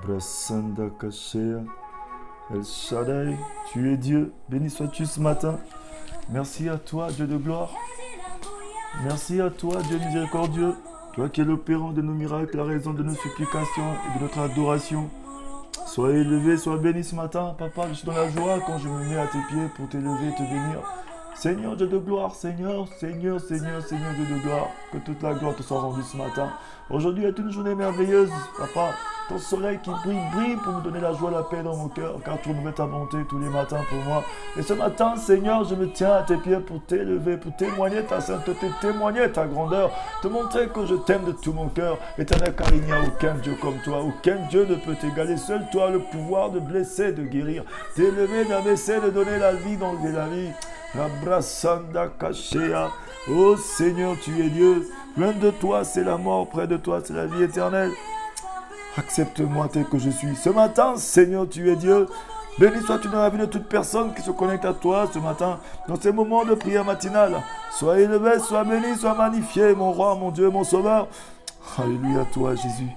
Brasanda Kashea. El Shaddai, tu es Dieu. Béni sois-tu ce matin. Merci à toi, Dieu de gloire. Merci à toi, Dieu miséricordieux. Toi qui es l'opérant de nos miracles, la raison de nos supplications et de notre adoration. Sois élevé, sois béni ce matin. Papa, je suis dans la joie quand je me mets à tes pieds pour t'élever et te bénir. Seigneur Dieu de gloire, Seigneur Dieu de gloire, que toute la gloire te soit rendue ce matin. Aujourd'hui est une journée merveilleuse, Papa. Ton soleil qui brille pour me donner la joie, la paix dans mon cœur, car tu renouvelles ta bonté tous les matins pour moi. Et ce matin, Seigneur, je me tiens à tes pieds pour t'élever, pour témoigner ta sainteté, témoigner ta grandeur, te montrer que je t'aime de tout mon cœur. Éternel, car il n'y a aucun Dieu comme toi, aucun Dieu ne peut t'égaler. Seul toi a le pouvoir de blesser, de guérir, d'élever, d'abaisser, de donner la vie, d'enlever la vie. Rabrasanda Kashea. Oh Seigneur, tu es Dieu. Loin de toi, c'est la mort. Près de toi, c'est la vie éternelle. Accepte-moi tel que je suis. Ce matin, Seigneur, tu es Dieu. Béni sois-tu dans la vie de toute personne qui se connecte à toi ce matin, dans ces moments de prière matinale. Sois élevé, sois béni, sois magnifié, mon roi, mon Dieu, mon sauveur. Alléluia, toi, Jésus.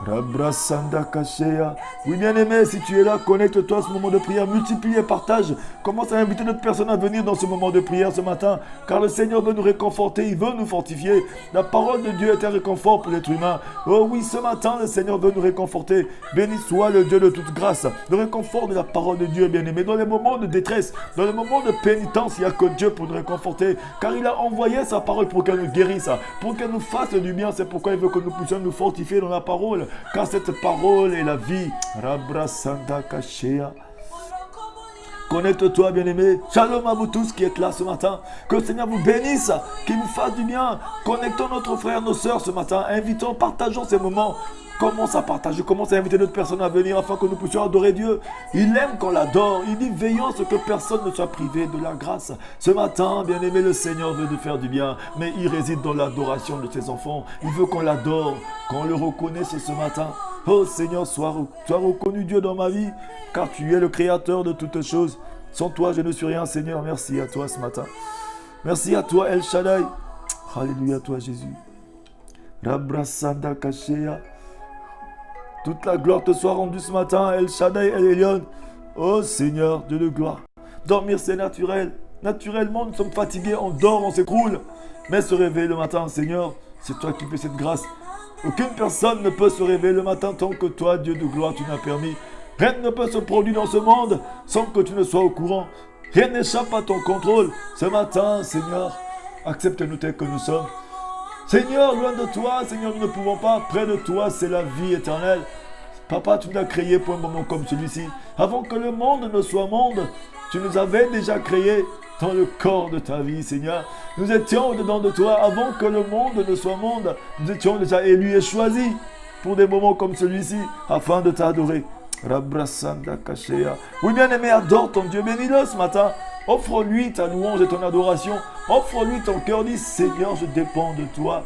Rabrasanda Kashea. Oui, bien-aimé, si tu es là, connecte-toi à ce moment de prière, multiplie et partage. Commence à inviter d'autres personnes à venir dans ce moment de prière ce matin, car le Seigneur veut nous réconforter, il veut nous fortifier. La parole de Dieu est un réconfort pour l'être humain. Oh oui, ce matin, le Seigneur veut nous réconforter. Béni soit le Dieu de toute grâce. Le réconfort de la parole de Dieu, bien-aimé. Dans les moments de détresse, dans les moments de pénitence, il n'y a que Dieu pour nous réconforter, car il a envoyé sa parole pour qu'elle nous guérisse, pour qu'elle nous fasse du bien. C'est pourquoi il veut que nous puissions nous fortifier dans la parole. Car cette parole est la vie. Rabrasanda Kashea. Connecte-toi, bien-aimé. Shalom à vous tous qui êtes là ce matin. Que le Seigneur vous bénisse, qu'il vous fasse du bien. Connectons notre frère, nos sœurs ce matin. Invitons, partageons ces moments. Commence à partager, commence à inviter d'autres personnes à venir afin que nous puissions adorer Dieu. Il aime qu'on l'adore. Il dit veillons à ce que personne ne soit privé de la grâce. Ce matin, bien-aimé, le Seigneur veut nous faire du bien, mais il réside dans l'adoration de ses enfants. Il veut qu'on l'adore, qu'on le reconnaisse ce matin. Oh Seigneur, sois reconnu Dieu dans ma vie, car tu es le créateur de toutes choses. Sans toi, je ne suis rien, Seigneur. Merci à toi ce matin. Merci à toi, El Shaddai. Alléluia, toi, Jésus. Rabrasanda Kashea. Toute la gloire te soit rendue ce matin, El Shaddai, El Elyon. Oh Seigneur, Dieu de gloire. Dormir, c'est naturel. Naturellement, nous sommes fatigués, on dort, on s'écroule. Mais se réveiller le matin, Seigneur, c'est toi qui fais cette grâce. Aucune personne ne peut se réveiller le matin tant que toi, Dieu de gloire, tu n'as permis. Rien ne peut se produire dans ce monde sans que tu ne sois au courant. Rien n'échappe à ton contrôle. Ce matin, Seigneur, accepte-nous tels que nous sommes. Seigneur, loin de toi, Seigneur, nous ne pouvons pas. Près de toi, c'est la vie éternelle. Papa, tu nous as créés pour un moment comme celui-ci. Avant que le monde ne soit monde, tu nous avais déjà créés dans le corps de ta vie, Seigneur. Nous étions au-dedans de toi. Avant que le monde ne soit monde, nous étions déjà élus et choisis pour des moments comme celui-ci, afin de t'adorer. Rabrasanda Kashea. Oui, bien-aimé, adore ton Dieu. Bénis-le ce matin. Offre-lui ta louange et ton adoration. Offre-lui ton cœur. Dis, Seigneur, je dépends de toi.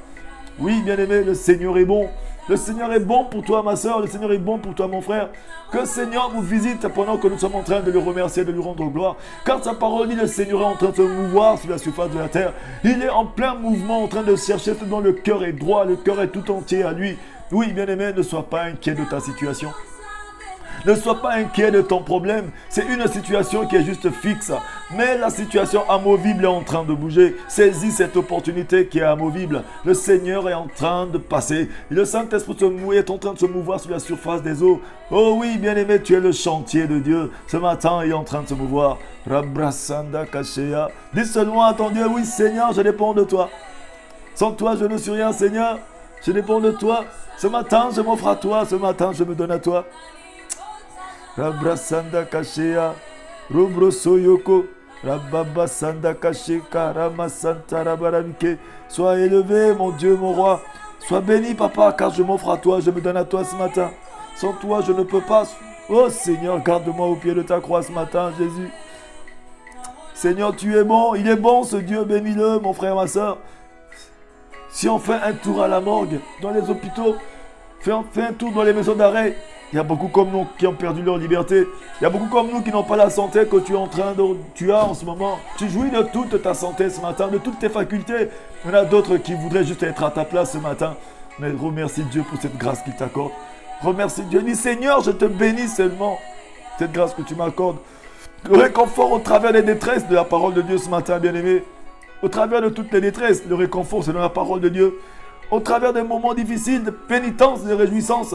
Oui, bien-aimé, le Seigneur est bon. Le Seigneur est bon pour toi, ma soeur. Le Seigneur est bon pour toi, mon frère. Que le Seigneur vous visite pendant que nous sommes en train de le remercier, de lui rendre gloire. Car sa parole dit, le Seigneur est en train de se mouvoir sur la surface de la terre. Il est en plein mouvement, en train de chercher ce dont le cœur est droit. Le cœur est tout entier à lui. Oui, bien-aimé, ne sois pas inquiet de ta situation. Ne sois pas inquiet de ton problème. C'est une situation qui est juste fixe. Mais la situation amovible est en train de bouger. Saisis cette opportunité qui est amovible. Le Seigneur est en train de passer. Et le Saint-Esprit est en train de se mouvoir sur la surface des eaux. Oh oui, bien-aimé, tu es le chantier de Dieu. Ce matin, il est en train de se mouvoir. Rabrasanda Kashea. Dis seulement à ton Dieu, oui, Seigneur, je dépends de toi. Sans toi, je ne suis rien, Seigneur. Je dépends de toi. Ce matin, je m'offre à toi. Ce matin, je me donne à toi. Rabrasanda Kashea, Rubro Soyoko, Rababa Sanda Kasheka, Ramasanta Rabarabike. Sois élevé, mon Dieu, mon roi. Sois béni, papa, car je m'offre à toi, je me donne à toi ce matin. Sans toi, je ne peux pas. Oh Seigneur, garde-moi au pied de ta croix ce matin, Jésus. Seigneur, tu es bon, il est bon ce Dieu, bénis-le, mon frère, ma soeur. Si on fait un tour à la morgue, dans les hôpitaux, fais un tour dans les maisons d'arrêt. Il y a beaucoup comme nous qui ont perdu leur liberté. Il y a beaucoup comme nous qui n'ont pas la santé que tu as en ce moment. Tu jouis de toute ta santé ce matin, de toutes tes facultés. Il y en a d'autres qui voudraient juste être à ta place ce matin. Mais remercie Dieu pour cette grâce qu'il t'accorde. Remercie Dieu. Dis Seigneur, je te bénis seulement. Cette grâce que tu m'accordes. Le réconfort au travers des détresses de la parole de Dieu ce matin, bien-aimé. Au travers de toutes les détresses, le réconfort, c'est dans la parole de Dieu. Au travers des moments difficiles, de pénitence, de réjouissance,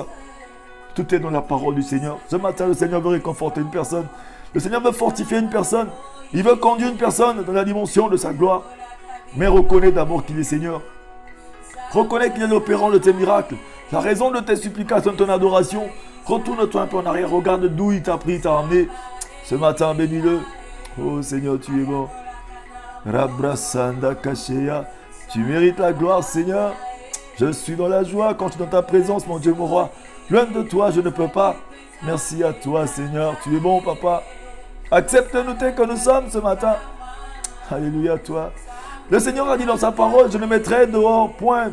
tout est dans la parole du Seigneur. Ce matin, le Seigneur veut réconforter une personne. Le Seigneur veut fortifier une personne. Il veut conduire une personne dans la dimension de sa gloire. Mais reconnais d'abord qu'il est Seigneur. Reconnais qu'il est l'opérant de tes miracles. La raison de tes supplications, de ton adoration. Retourne-toi un peu en arrière. Regarde d'où il t'a pris, il t'a emmené. Ce matin, bénis-le. Oh Seigneur, tu es bon. Rabrasanda Kasheya. Tu mérites la gloire, Seigneur. Je suis dans la joie quand je suis dans ta présence, mon Dieu, mon roi. Loin de toi, je ne peux pas. Merci à toi, Seigneur. Tu es bon, papa. Accepte-nous tel que nous sommes ce matin. Alléluia à toi. Le Seigneur a dit dans sa parole, je ne mettrai dehors point.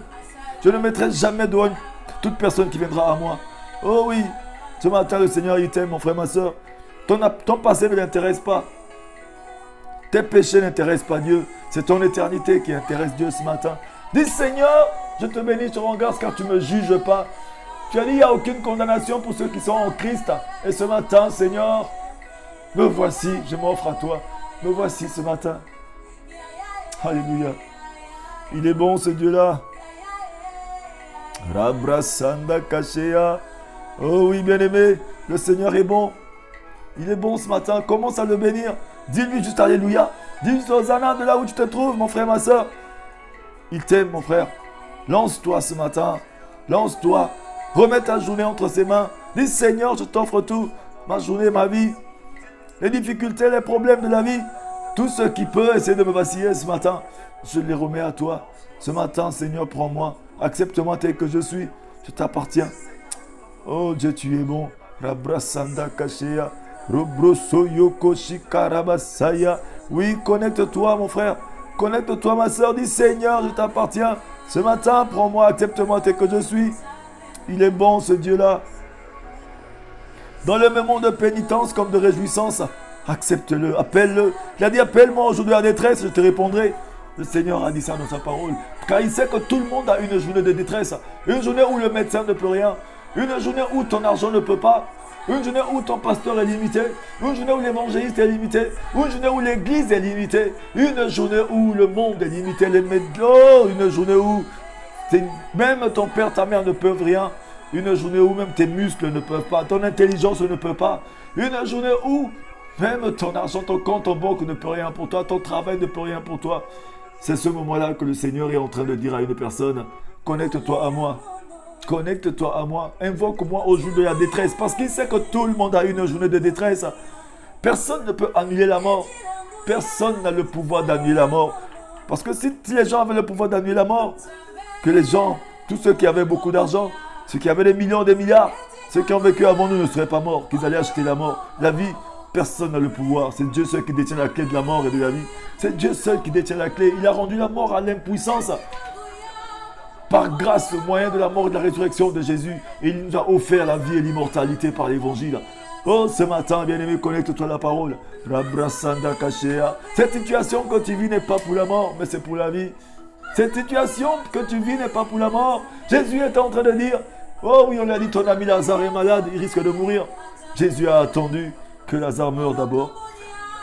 Je ne mettrai jamais dehors toute personne qui viendra à moi. Oh oui, ce matin, le Seigneur, il t'aime, mon frère, ma soeur. Ton passé ne l'intéresse pas. Tes péchés n'intéressent pas Dieu. C'est ton éternité qui intéresse Dieu ce matin. Dis Seigneur, je te bénis, je te rends grâce car tu ne me juges pas. Tu as dit, il n'y a aucune condamnation pour ceux qui sont en Christ. Et ce matin, Seigneur, me voici, je m'offre à toi. Me voici ce matin. Alléluia. Il est bon ce Dieu-là. Rabrasanda Kasheya. Oh oui, bien-aimé, le Seigneur est bon. Il est bon ce matin. Commence à le bénir. Dis-lui juste Alléluia. Dis juste Hosanna de là où tu te trouves, mon frère, ma soeur. Il t'aime, mon frère. Lance-toi ce matin. Lance-toi. Remets ta journée entre ses mains. Dis Seigneur, je t'offre tout. Ma journée, ma vie. Les difficultés, les problèmes de la vie. Tout ce qui peut essayer de me vaciller ce matin, je les remets à toi. Ce matin, Seigneur, prends-moi. Accepte-moi tel que je suis. Je t'appartiens. Oh Dieu, tu es bon. Rabrasanda Kasheya. Oui, connecte-toi, mon frère. Connecte-toi, ma soeur. Dis Seigneur, je t'appartiens. Ce matin, prends-moi, accepte-moi tel que je suis. Il est bon, ce Dieu-là. Dans le même monde de pénitence comme de réjouissance, accepte-le, appelle-le. Il a dit, appelle-moi aujourd'hui à détresse, je te répondrai. Le Seigneur a dit ça dans sa parole. Car il sait que tout le monde a une journée de détresse. Une journée où le médecin ne peut rien. Une journée où ton argent ne peut pas. Une journée où ton pasteur est limité. Une journée où l'évangéliste est limité. Une journée où l'église est limitée. Une journée où le monde est limité. Les médias. Une journée où même ton père, ta mère ne peuvent rien. Une journée où même tes muscles ne peuvent pas. Ton intelligence ne peut pas. Une journée où même ton argent, ton compte en banque ne peut rien pour toi. Ton travail ne peut rien pour toi. C'est ce moment-là que le Seigneur est en train de dire à une personne, connecte-toi à moi. Connecte-toi à moi. Invoque-moi au jour de la détresse. Parce qu'il sait que tout le monde a une journée de détresse. Personne ne peut annuler la mort. Personne n'a le pouvoir d'annuler la mort. Parce que si les gens avaient le pouvoir d'annuler la mort, que les gens, tous ceux qui avaient beaucoup d'argent, ceux qui avaient des millions, des milliards, ceux qui ont vécu avant nous ne seraient pas morts, qu'ils allaient acheter la mort. La vie, personne n'a le pouvoir. C'est Dieu seul qui détient la clé de la mort et de la vie. C'est Dieu seul qui détient la clé. Il a rendu la mort à l'impuissance. Par grâce, au moyen de la mort et de la résurrection de Jésus, il nous a offert la vie et l'immortalité par l'évangile. Oh, ce matin, bien-aimé, connecte-toi à la parole. Rabrasanda Kasheya. Cette situation que tu vis n'est pas pour la mort, mais c'est pour la vie. Cette situation que tu vis n'est pas pour la mort. Jésus est en train de dire, oh oui, on lui a dit, ton ami Lazare est malade, il risque de mourir. Jésus a attendu que Lazare meure d'abord.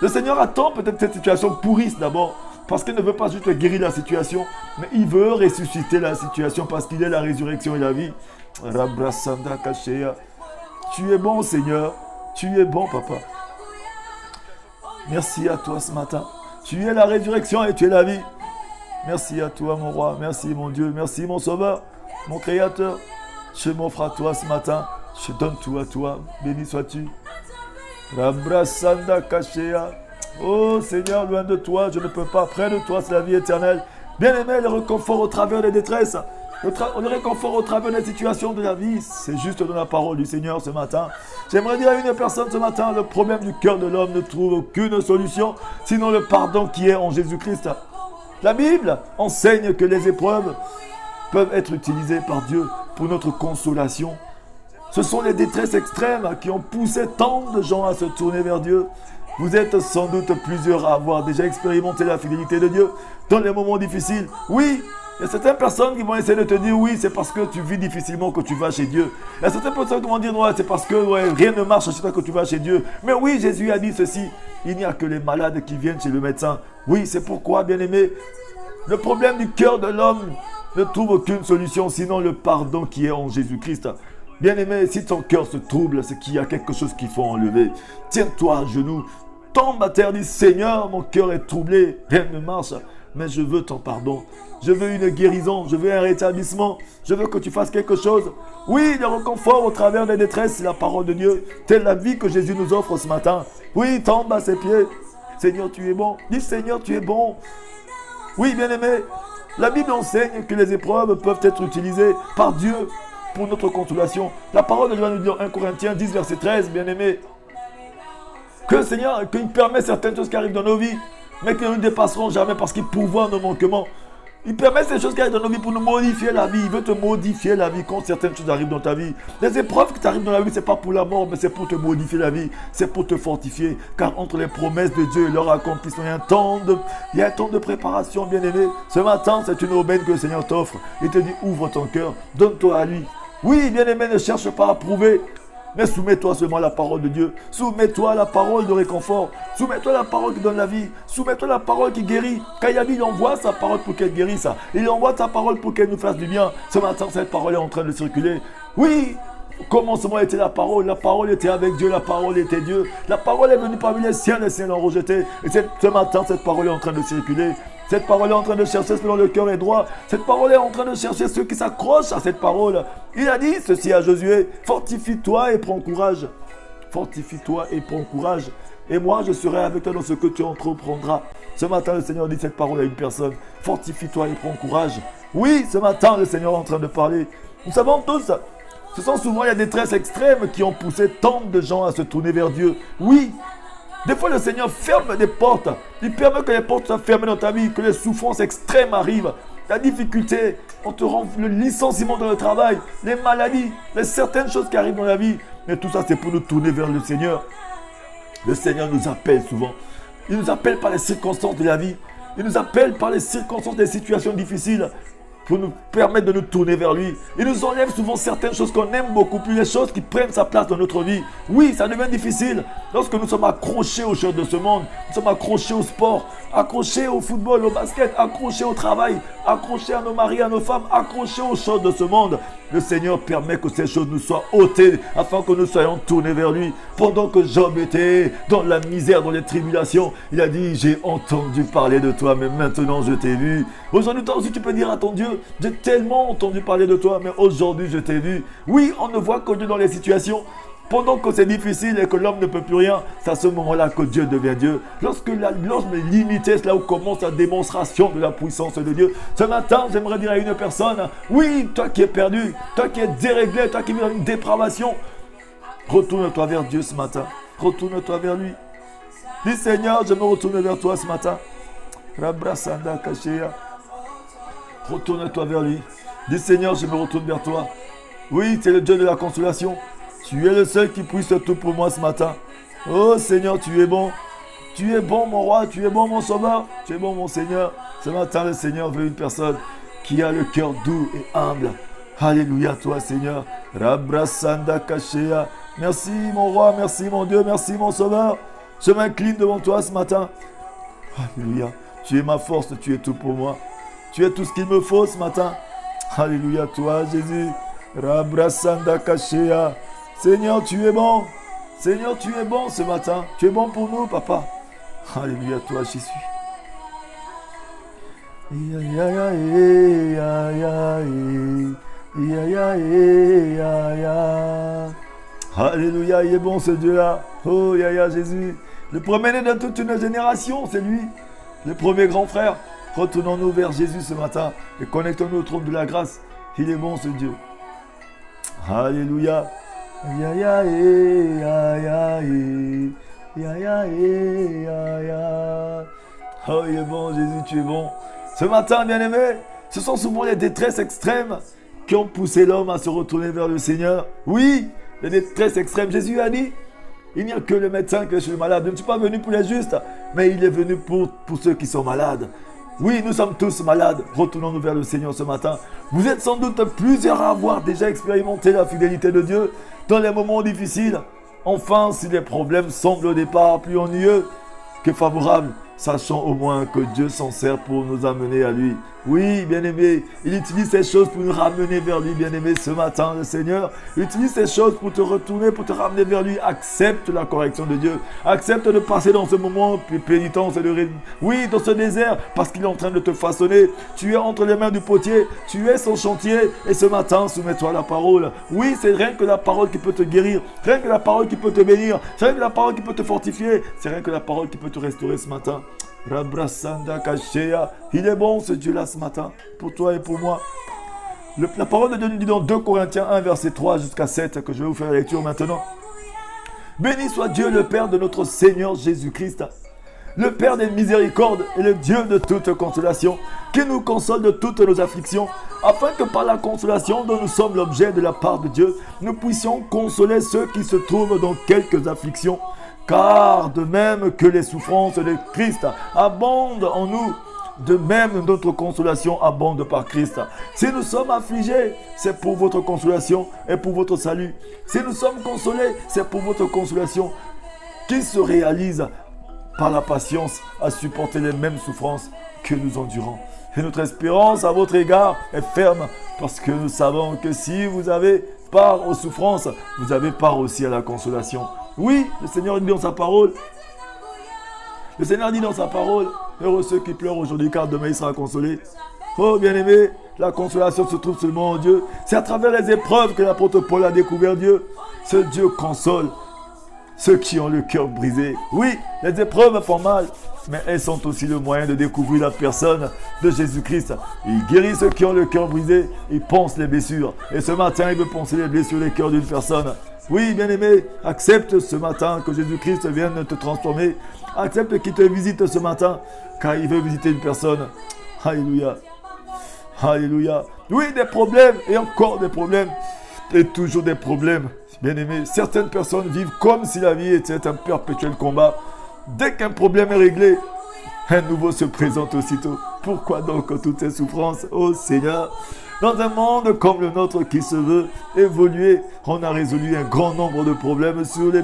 Le Seigneur attend peut-être cette situation pourrisse d'abord. Parce qu'il ne veut pas juste guérir la situation, mais il veut ressusciter la situation parce qu'il est la résurrection et la vie. Rabrasanda Kasheya. Tu es bon, Seigneur. Tu es bon, papa. Merci à toi ce matin. Tu es la résurrection et tu es la vie. Merci à toi, mon roi. Merci, mon Dieu. Merci, mon sauveur, mon créateur. Je m'offre à toi ce matin. Je donne tout à toi. Béni sois-tu. Rabrasanda Kasheya. Oh Seigneur, loin de toi, je ne peux pas. Près de toi, c'est la vie éternelle. Bien-aimé, le réconfort au travers des détresses. Le réconfort au travers des situations de la vie. C'est juste dans la parole du Seigneur ce matin. J'aimerais dire à une personne ce matin, le problème du cœur de l'homme ne trouve aucune solution, sinon le pardon qui est en Jésus-Christ. La Bible enseigne que les épreuves peuvent être utilisées par Dieu pour notre consolation. Ce sont les détresses extrêmes qui ont poussé tant de gens à se tourner vers Dieu. Vous êtes sans doute plusieurs à avoir déjà expérimenté la fidélité de Dieu dans les moments difficiles. Oui, Il y a certaines personnes qui vont essayer de te dire oui, c'est parce que tu vis difficilement que tu vas chez Dieu. Il y a certaines personnes qui vont dire ouais, c'est parce que rien ne marche chez toi que tu vas chez Dieu. Mais oui, Jésus a dit ceci. Il n'y a que les malades qui viennent chez le médecin. Oui, c'est pourquoi, bien-aimé, le problème du cœur de l'homme ne trouve aucune solution sinon le pardon qui est en Jésus-Christ. Bien-aimé, si ton cœur se trouble, c'est qu'il y a quelque chose qu'il faut enlever. Tiens-toi à genoux, tombe à terre, dis Seigneur, mon cœur est troublé, rien ne marche. Mais je veux ton pardon. Je veux une guérison. Je veux un rétablissement. Je veux que tu fasses quelque chose. Oui, le réconfort au travers des détresses, c'est la parole de Dieu. Telle la vie que Jésus nous offre ce matin. Oui, tombe à ses pieds. Seigneur, tu es bon. Dis Seigneur, tu es bon. Oui, bien-aimé, la Bible enseigne que les épreuves peuvent être utilisées par Dieu pour notre consolation. La parole de Dieu va nous dire 1 Corinthiens 10, verset 13, bien-aimé, que le Seigneur, qu'il permet certaines choses qui arrivent dans nos vies, mais que nous ne dépasserons jamais parce qu'il pourvoit nos manquements. Il permet ces choses qui arrivent dans nos vies pour nous modifier la vie. Il veut te modifier la vie quand certaines choses arrivent dans ta vie. Les épreuves qui t'arrivent dans la vie, ce n'est pas pour la mort, mais c'est pour te modifier la vie. C'est pour te fortifier. Car entre les promesses de Dieu et leur accomplissement, il y a un temps de préparation, bien-aimé. Ce matin, c'est une aubaine que le Seigneur t'offre. Il te dit, ouvre ton cœur, donne-toi à lui. Oui, bien-aimé, ne cherche pas à prouver. Mais soumets-toi seulement à la parole de Dieu. Soumets-toi à la parole de réconfort. Soumets-toi à la parole qui donne la vie. Soumets-toi à la parole qui guérit. Quand il envoie sa parole pour qu'elle guérisse. Il envoie sa parole pour qu'elle nous fasse du bien. Ce matin, cette parole est en train de circuler. Oui, au commencement était la parole. La parole était avec Dieu. La parole était Dieu. La parole est venue parmi les siens l'ont rejetée. Et ce matin, cette parole est en train de circuler. Cette parole est en train de chercher selon le cœur est droit. Cette parole est en train de chercher ceux qui s'accrochent à cette parole. Il a dit ceci à Josué, fortifie-toi et prends courage. Fortifie-toi et prends courage. Et moi, je serai avec toi dans ce que tu entreprendras. Ce matin, le Seigneur dit cette parole à une personne. Fortifie-toi et prends courage. Oui, ce matin, le Seigneur est en train de parler. Nous savons tous, ce sont souvent les détresses extrêmes qui ont poussé tant de gens à se tourner vers Dieu. Oui. Des fois, le Seigneur ferme des portes. Il permet que les portes soient fermées dans ta vie, que les souffrances extrêmes arrivent. La difficulté, on te rend le licenciement dans le travail, les maladies, les certaines choses qui arrivent dans la vie. Mais tout ça, c'est pour nous tourner vers le Seigneur. Le Seigneur nous appelle souvent. Il nous appelle par les circonstances de la vie. Il nous appelle par les circonstances des situations difficiles pour nous permettre de nous tourner vers lui. Il nous enlève souvent certaines choses qu'on aime beaucoup plus, les choses qui prennent sa place dans notre vie. Oui, ça devient difficile lorsque nous sommes accrochés aux choses de ce monde, nous sommes accrochés au sport, accrochés au football, au basket, accrochés au travail, accrochés à nos maris, à nos femmes, accrochés aux choses de ce monde. Le Seigneur permet que ces choses nous soient ôtées afin que nous soyons tournés vers lui. Pendant que Job était dans la misère, dans les tribulations, il a dit, j'ai entendu parler de toi, mais maintenant je t'ai vu. Aujourd'hui, toi aussi, tu peux dire à ton Dieu, j'ai tellement entendu parler de toi, mais aujourd'hui je t'ai vu. Oui, on ne voit que Dieu dans les situations. Pendant que c'est difficile et que l'homme ne peut plus rien, c'est à ce moment-là que Dieu devient Dieu. Lorsque l'homme est limité, c'est là où commence la démonstration de la puissance de Dieu. Ce matin, j'aimerais dire à une personne, oui, toi qui es perdu, toi qui es déréglé, toi qui vis dans une dépravation, retourne-toi vers Dieu ce matin. Retourne-toi vers lui. Dis Seigneur, je me retourne vers toi ce matin. Retourne-toi vers lui. Dis Seigneur, je me retourne vers toi. Oui, tu es le Dieu de la consolation. Tu es le seul qui puisse tout pour moi ce matin. Oh Seigneur, tu es bon. Tu es bon mon roi, tu es bon mon sauveur. Tu es bon mon Seigneur. Ce matin, le Seigneur veut une personne qui a le cœur doux et humble. Alléluia toi Seigneur. Rabrasanda Kashea. Merci mon roi, merci mon Dieu, merci mon sauveur. Je m'incline devant toi ce matin. Alléluia. Tu es ma force, tu es tout pour moi. Tu es tout ce qu'il me faut ce matin. Alléluia toi Jésus. Rabrasanda Kashea. Seigneur, tu es bon. Seigneur, tu es bon ce matin. Tu es bon pour nous, papa. Alléluia, toi, j'y suis. Alléluia, il est bon ce Dieu-là. Oh, Jésus. Le premier-né de toute une génération, c'est lui. Le premier grand frère. Retournons-nous vers Jésus ce matin et connectons-nous au trône de la grâce. Il est bon ce Dieu. Alléluia. Oh, il est bon, Jésus, tu es bon. Ce matin, bien-aimé, ce sont souvent les détresses extrêmes qui ont poussé l'homme à se retourner vers le Seigneur. Oui, les détresses extrêmes. Jésus a dit, il n'y a que le médecin qui est chez le malade. Je ne suis pas venu pour les justes, mais il est venu pour ceux qui sont malades. Oui, nous sommes tous malades. Retournons-nous vers le Seigneur ce matin. Vous êtes sans doute plusieurs à avoir déjà expérimenté la fidélité de Dieu dans les moments difficiles. Enfin, si les problèmes semblent au départ plus ennuyeux que favorables, sachons au moins que Dieu s'en sert pour nous amener à lui. Oui, bien-aimé, il utilise ces choses pour nous ramener vers lui, bien-aimé, ce matin, le Seigneur. Il utilise ces choses pour te retourner, pour te ramener vers lui. Accepte la correction de Dieu. Accepte de passer dans ce moment de pénitence et de rythme. Oui, dans ce désert, parce qu'il est en train de te façonner. Tu es entre les mains du potier, tu es son chantier. Et ce matin, soumets-toi à la parole. Oui, c'est rien que la parole qui peut te guérir. Rien que la parole qui peut te bénir. C'est rien que la parole qui peut te fortifier. C'est rien que la parole qui peut te restaurer ce matin. Il est bon ce Dieu-là ce matin, pour toi et pour moi. La parole de Dieu nous dit dans 2 Corinthiens 1, verset 3 jusqu'à 7, que je vais vous faire la lecture maintenant. Béni soit Dieu, le Père de notre Seigneur Jésus-Christ, le Père des miséricordes et le Dieu de toute consolation, qui nous console de toutes nos afflictions, afin que par la consolation dont nous sommes l'objet de la part de Dieu, nous puissions consoler ceux qui se trouvent dans quelques afflictions. Car de même que les souffrances de Christ abondent en nous, de même notre consolation abonde par Christ. Si nous sommes affligés, c'est pour votre consolation et pour votre salut. Si nous sommes consolés, c'est pour votre consolation qui se réalise par la patience à supporter les mêmes souffrances que nous endurons. Et notre espérance à votre égard est ferme parce que nous savons que si vous avez part aux souffrances, vous avez part aussi à la consolation. Oui, le Seigneur dit dans sa parole, heureux ceux qui pleurent aujourd'hui car demain il sera consolé. Oh bien-aimé, la consolation se trouve seulement en Dieu. C'est à travers les épreuves que l'apôtre Paul a découvert Dieu. Ce Dieu console ceux qui ont le cœur brisé. Oui, les épreuves font mal, mais elles sont aussi le moyen de découvrir la personne de Jésus-Christ. Il guérit ceux qui ont le cœur brisé, il ponce les blessures. Et ce matin, il veut poncer les blessures des cœurs d'une personne. Oui, bien-aimé, accepte ce matin que Jésus-Christ vienne te transformer. Accepte qu'il te visite ce matin, car il veut visiter une personne. Alléluia. Alléluia. Oui, des problèmes, et encore des problèmes, et toujours des problèmes. Bien-aimé, certaines personnes vivent comme si la vie était un perpétuel combat. Dès qu'un problème est réglé, un nouveau se présente aussitôt. Pourquoi donc toutes ces souffrances, ô Seigneur? Dans un monde comme le nôtre qui se veut évoluer, on a résolu un grand nombre de problèmes sur les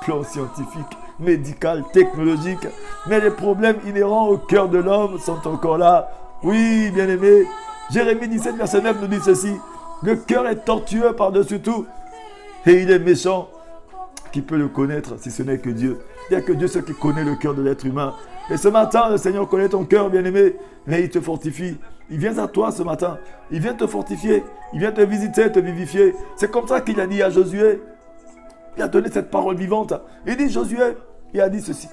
plans scientifiques, médicaux, technologiques. Mais les problèmes inhérents au cœur de l'homme sont encore là. Oui, bien-aimé, Jérémie 17, verset 9 nous dit ceci. Le cœur est tortueux par-dessus tout et il est méchant. Qui peut le connaître si ce n'est que Dieu? Il n'y a que Dieu seul qui connaît le cœur de l'être humain. Et ce matin, le Seigneur connaît ton cœur, bien-aimé, mais il te fortifie. Il vient à toi ce matin. Il vient te fortifier. Il vient te visiter, te vivifier. C'est comme ça qu'il a dit à Josué. Il a donné cette parole vivante. Il dit, Josué, il a dit ceci.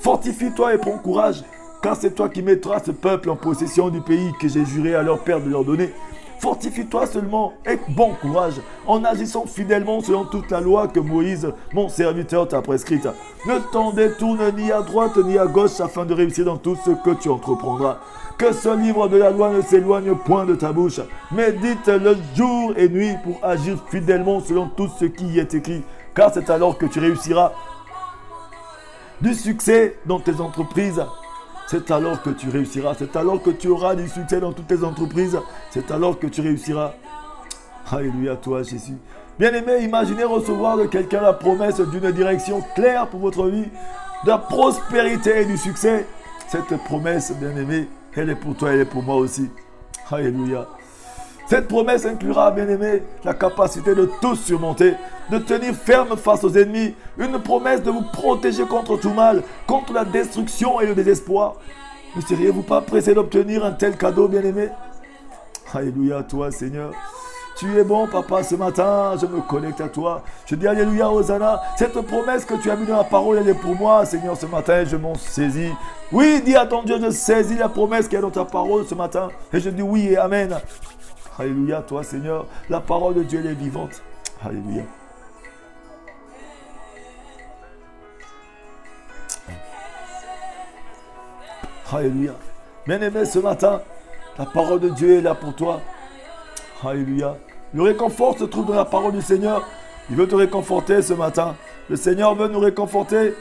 Fortifie-toi et prends courage, car c'est toi qui mettras ce peuple en possession du pays que j'ai juré à leur père de leur donner. Fortifie-toi seulement et bon courage en agissant fidèlement selon toute la loi que Moïse, mon serviteur, t'a prescrite. Ne t'en détourne ni à droite ni à gauche afin de réussir dans tout ce que tu entreprendras. Que ce livre de la loi ne s'éloigne point de ta bouche. Médite-le jour et nuit pour agir fidèlement selon tout ce qui y est écrit. Car c'est alors que tu réussiras du succès dans tes entreprises. C'est alors que tu réussiras. C'est alors que tu auras du succès dans toutes tes entreprises. C'est alors que tu réussiras. Alléluia, toi Jésus. Bien-aimé, imaginez recevoir de quelqu'un la promesse d'une direction claire pour votre vie, de la prospérité et du succès. Cette promesse, bien-aimé, elle est pour toi, elle est pour moi aussi. Alléluia. Cette promesse inclura, bien-aimé, la capacité de tout surmonter, de tenir ferme face aux ennemis. Une promesse de vous protéger contre tout mal, contre la destruction et le désespoir. Ne seriez-vous pas pressé d'obtenir un tel cadeau, bien-aimé? Alléluia, toi, Seigneur. Tu es bon, papa, ce matin, je me connecte à toi. Je dis Alléluia, Hosanna. Cette promesse que tu as mise dans la parole, elle est pour moi, Seigneur, ce matin, je m'en saisis. Oui, dis à ton Dieu, je saisis la promesse qui est dans ta parole ce matin. Et je dis oui et amen. Alléluia, toi, Seigneur. La parole de Dieu, elle est vivante. Alléluia. Alléluia. Bien-aimé, ce matin, la parole de Dieu est là pour toi. Alléluia. Le réconfort se trouve dans la parole du Seigneur. Il veut te réconforter ce matin. Le Seigneur veut nous réconforter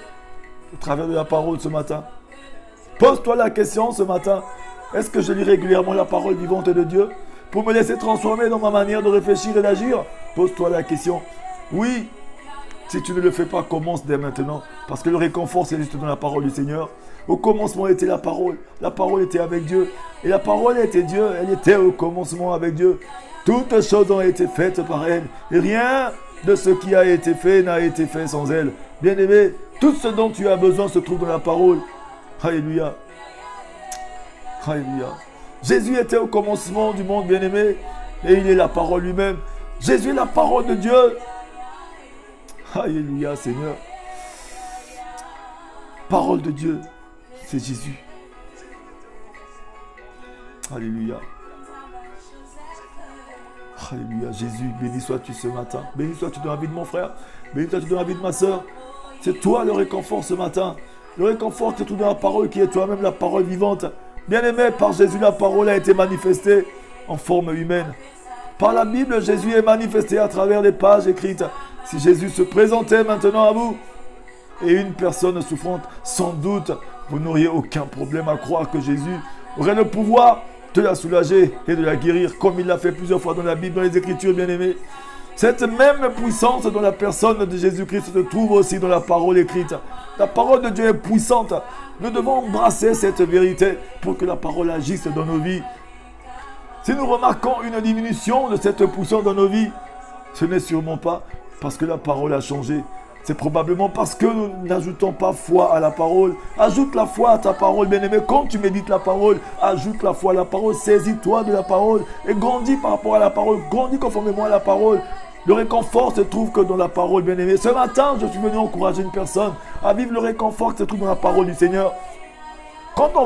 au travers de la parole ce matin. Pose-toi la question ce matin. Est-ce que je lis régulièrement la parole vivante de Dieu pour me laisser transformer dans ma manière de réfléchir et d'agir? Pose-toi la question. Oui, si tu ne le fais pas, commence dès maintenant. Parce que le réconfort, c'est juste dans la parole du Seigneur. Au commencement était la parole. La parole était avec Dieu. Et la parole était Dieu. Elle était au commencement avec Dieu. Toutes choses ont été faites par elle. Et rien de ce qui a été fait n'a été fait sans elle. Bien-aimé, tout ce dont tu as besoin se trouve dans la parole. Alléluia. Alléluia. Jésus était au commencement du monde, bien-aimé. Et il est la parole lui-même. Jésus est la parole de Dieu. Alléluia, Seigneur. Parole de Dieu, c'est Jésus. Alléluia. Alléluia. Jésus, béni sois-tu ce matin. Béni sois-tu dans la vie de mon frère. Béni sois-tu dans la vie de ma soeur. C'est toi le réconfort ce matin. Le réconfort, c'est tout dans la parole qui est toi-même la parole vivante. Bien-aimé, par Jésus, la parole a été manifestée en forme humaine. Par la Bible, Jésus est manifesté à travers les pages écrites. Si Jésus se présentait maintenant à vous et une personne souffrante, sans doute, vous n'auriez aucun problème à croire que Jésus aurait le pouvoir de la soulager et de la guérir, comme il l'a fait plusieurs fois dans la Bible, dans les Écritures, bien-aimés. Cette même puissance dans la personne de Jésus-Christ se trouve aussi dans la parole écrite. La parole de Dieu est puissante. Nous devons embrasser cette vérité pour que la parole agisse dans nos vies. Si nous remarquons une diminution de cette puissance dans nos vies, ce n'est sûrement pas parce que la parole a changé. C'est probablement parce que nous n'ajoutons pas foi à la parole. Ajoute la foi à ta parole, bien-aimé. Quand tu médites la parole, ajoute la foi à la parole. Saisis-toi de la parole et grandis par rapport à la parole. Grandis conformément à la parole. Le réconfort se trouve que dans la parole, bien-aimé. Ce matin, je suis venu encourager une personne à vivre le réconfort qui se trouve dans la parole du Seigneur.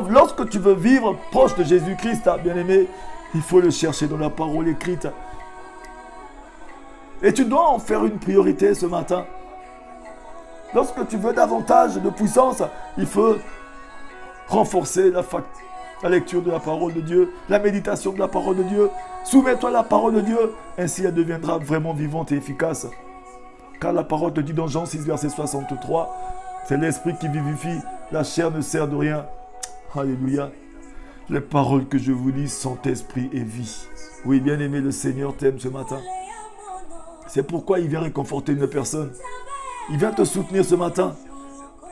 Lorsque tu veux vivre proche de Jésus-Christ, bien-aimé, il faut le chercher dans la parole écrite. Et tu dois en faire une priorité ce matin. Lorsque tu veux davantage de puissance, il faut renforcer la lecture de la parole de Dieu, la méditation de la parole de Dieu. Soumets-toi à la parole de Dieu, ainsi elle deviendra vraiment vivante et efficace. Car la parole te dit dans Jean 6, verset 63, c'est l'esprit qui vivifie, la chair ne sert de rien. Alléluia. Les paroles que je vous lis sont esprit et vie. Oui, bien-aimé, le Seigneur t'aime ce matin. C'est pourquoi il vient réconforter une personne. Il vient te soutenir ce matin.